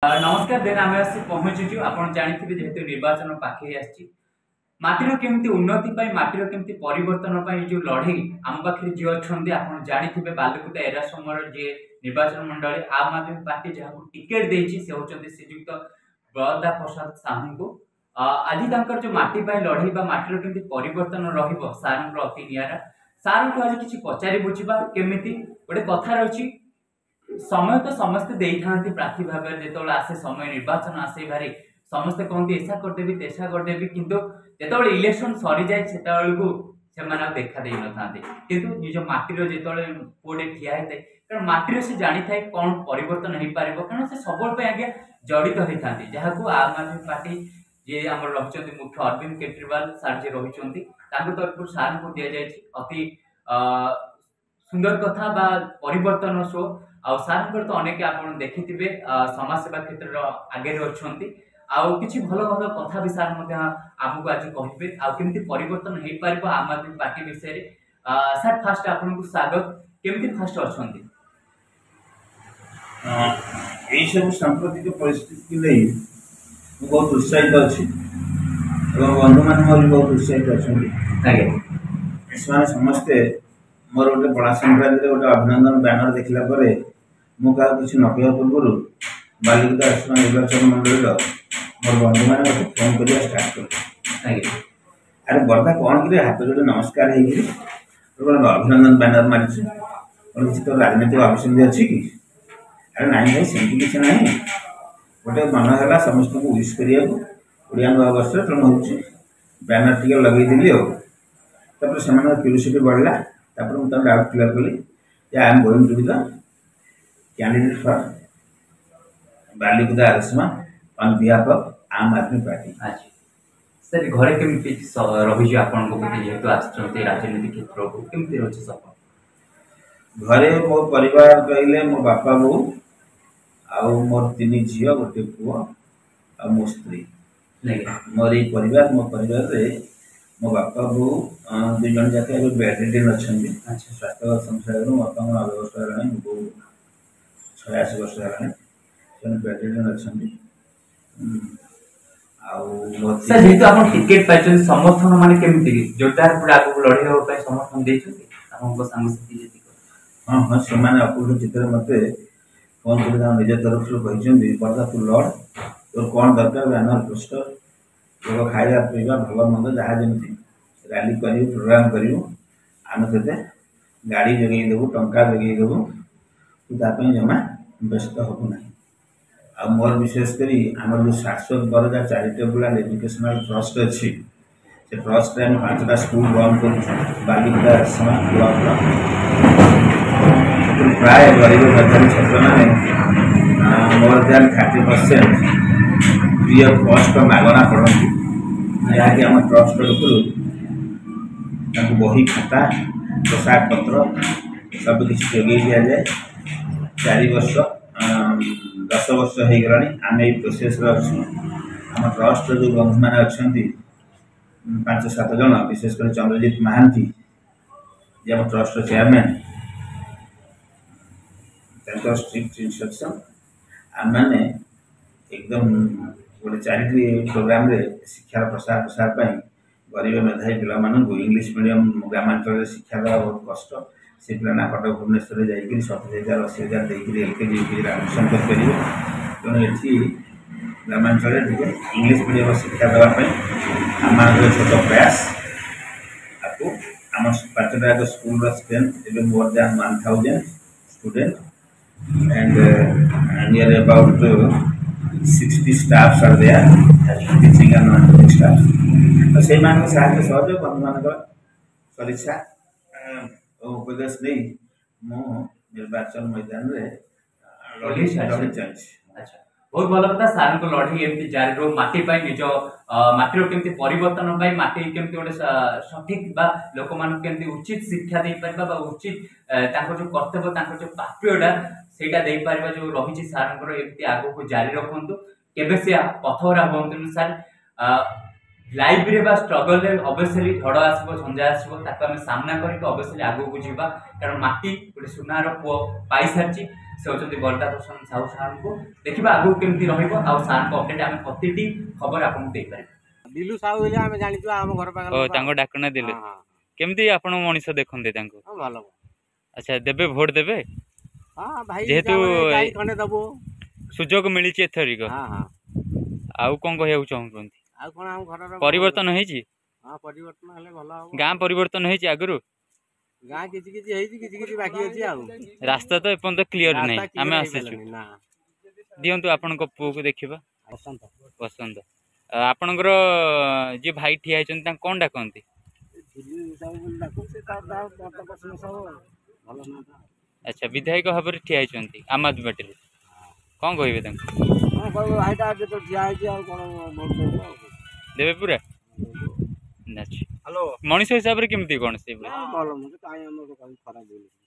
नमस्कार देन आम आसी पहुंचुचु आपण जानिथिबे जेहेतु निर्वाचन पाखे आछि माटीर केमती उन्नति पाई माटीर केमती परिवर्तन पाई जो लड़ई आम पाखे जे अछंदी आपण जानिथिबे बालकुदा एरा समर जे निर्वाचन मंडली आम आदमी पार्टी जहां टिकेट देछि से होचंदी श्रीयुक्त बलदा प्रसाद साहू को आज तांकर जो माटी पाई लड़ई बा माटीर केमती परिवर्तन रहिबो सारंकर अति नियारा सारंकर आज किछि पचारि बुझिबा केमिति गोटे कथा रछि समय तो समस्ते देई थांती प्रार्थी भाव जेतोले आसे समय निर्वाचन आसे भारी समस्ते कहते ऐसा करदेवी तेसा करदेवी किंतु जेतोले इलेक्शन सरी जाए सेता बेलकू से देखा दे न थांती किंतु निज माटीर जेतोले पोडे ठिया हेते कारण माटीर से जानी थाए कोन परिवर्तन हेई पारिबो कारण से सबल पे आगे जड़ित होई थांती जहाको आम आदमी पार्टी जे हमर रखचंती मुख्य अरविंद केजरीवाल सर जे रहिचंती ताको तरफ सार को दिया जाय अति सुंदर कथा बा परिवर्तन शो आ सारंकर तो अनेक आप देखिथे समाज सेवा क्षेत्र आगे अच्छी आउ कि भल भल कथा भी सार आमको आज कहे आमती परिवर्तन हो पार आम आदमी पार्टी विषय सार फास्ट आपको स्वागत केमती फास्ट अच्छा सब सांप्रतिक परिस्थिति नहीं बहुत उत्साहित अच्छी बंधु मान बहुत उत्साहित अच्छा समस्ते मोर गोटे बड़ा संक्रांति गोटे अभिनंदन बैनर देखला मु क्या किसी न कह पूर्व बालिका निर्वाचन मंडल मोर बंधु मैंने फोन करवा स्टार्ट कर अरे बर्दा कौन कि हाथ जोड़े नमस्कार अभिनंदन बैनर मारी किसी तो राजनीतिक आविष्य अच्छी कि अरे नाई भाई सेमती किसी ना गोटे मन है समस्त को विश करने ओडिया नवा वर्ष तेणु हूँ बैनर टी लगेदी से क्यूरियोसिटी बढ़ला मुझे डाउट क्लियर कली I am going to be the candidate for Balikuda Ersama on behalf of Aam Aadmi party. Sir घरे केमती रही आपन को जेहेतु आछंती राजनीति क्षेत्र को केमती रहछि सब घरे मो परिवार कहले मो बापा बो आ मोर तीन झियो गोटे पुओ आ मो स्त्री मोर ई परिवार मो परिवार रे मो बापा बो दुई जन जाके बेडरिडन अच्छा स्वास्थ्य संसार बापा 90 वर्ष है बो 86 वर्ष है बेडरिडन अच्छा सर जेहेतु आप टिकेट पाइछन समर्थन माने केमती जोरदार पूरा आगु लड़े हो पाए समर्थन देछथि आपन सांगसाथी जेति हां हां से माने अपूर्ण चित्र मते फोन कर निज तरफ से कहछन बर्दा तू लड़ तो कौन दरकार बैनर पोस्टर तो खाଇବା पीवा भल मंद जहाँ जमी रैली कर प्रोग्राम करूँ आम ते गाड़ी जगह देवु टंका जगह देवु तू जमा व्यस्त हबू ना आ मोर विशेषकर आम जो शाश्वत बरदा चैरिटेबल एंड एजुकेशनल ट्रस्ट अच्छी से ट्रस्ट में 5टा स्कूल रन कर बालिका ब्लॉक प्राय गरीब मेधावी छात्र मैंने more than 30% free of cost मागना पढ़ती जहाँकि आम ट्रस्ट तरफ बही खाता पोशाक पत्र सब किसी जोगे दि जाए 4 वर्ष 10 वर्ष हो गलानी आम ये प्रोसेस आम ट्रस्ट जो बंधु मैंने अच्छा 5-7 जन विशेषकर चंद्रजीत महांती जे आम ट्रस्ट चेयरमैन स्ट्रिक्ट इंस्ट्रक्शन आम मैंने एकदम गोटे चैरिटी प्रोग्राम रे शिक्षार प्रसार प्रसार गरीब मेधावी पिला इंग्लिश मीडियम ग्रामांचल शिक्षा देवा बहुत कष्ट से पिला कटक भुवनेश्वर जाकर 70,000 80,000 देकर एलकेजी यूकेजी आडमिशन करेंगे तेणु ये ग्रामांचल इंग्लिश मीडियम शिक्षा देवाई आम छोट प्रयास आपको आम 5टा स्कूल स्ट्रेंथ एवं more than 1000 student and near about 60 staffs are there teaching and non-teaching staff. तो से मान के साथ सहयोग बंधु मान सदिच्छा उपदेश नहीं मो निर्वाचन मैदान रे लड़ी चलछि। अच्छा बहुत भल कथा सार को लड़ी एमती जारी रो माटी पाई निज माटीर केमती परिवर्तन पाई माटी केमती गोटे सठिक बा लोक मान केमती उचित शिक्षा दे परबा बा उचित ताको जो कर्तव्य ताको जो प्राप्यडा सेटा दे परबा जो रहिछि सारंकर एमती आगो को जारी रखंतु केबे से पथवरा होंतु सार लाइफ रे बा स्ट्रगल रे ऑब्वियसली झड़ आसबो झंझा आसबो ताको हम सामना करिक ऑब्वियसली आगो को जीवा कारण माटी गोटे सुनार पो पाई सारछि से होचंती बरदा प्रसन्न साहू सार को देखिबा आगु केमती रहइबो आ सार को अपडेट हम प्रतिटी खबर आपन देइ पारे दिलु साहू हेले आमे जानितला हम घर पाखर ओ तांको डाकना दिले हां केमती आपन मनीष देखंते तांको हां भलो अच्छा देबे भोट देबे हां भाई जेहेतु काई खंडे दबो सुजोग मिलिछि एथरिक हां हां आउ कोन कहउ चाहउछंती आ कोन हम घर परिवर्तन हेछि हां परिवर्तन हेले भलो हो गां परिवर्तन हेछि आगरु गां किछि हेछि किछि बाकी अछि आ रास्ता तो एपन क्लियर नै आमे आसेछु ना दियंतु आपन को पुओ को देखिबा पसंद पसंद आपनकर जे भाई ठिया छन ता कोन डाकंती दिलु साहू बोल डाको से तार दा मत पसंद सब भलो ना अच्छा विधायक भाव ठिया छन आम आदमी पार्टी कौन कहबे तांको हां कहबो हाइटा जे तो ठिया आइछि आ कोन वोट देबो देबे पूरा अच्छा हेलो मनीष हिसाब रे केमती कोन से भलो मते काई हमर खराब बोली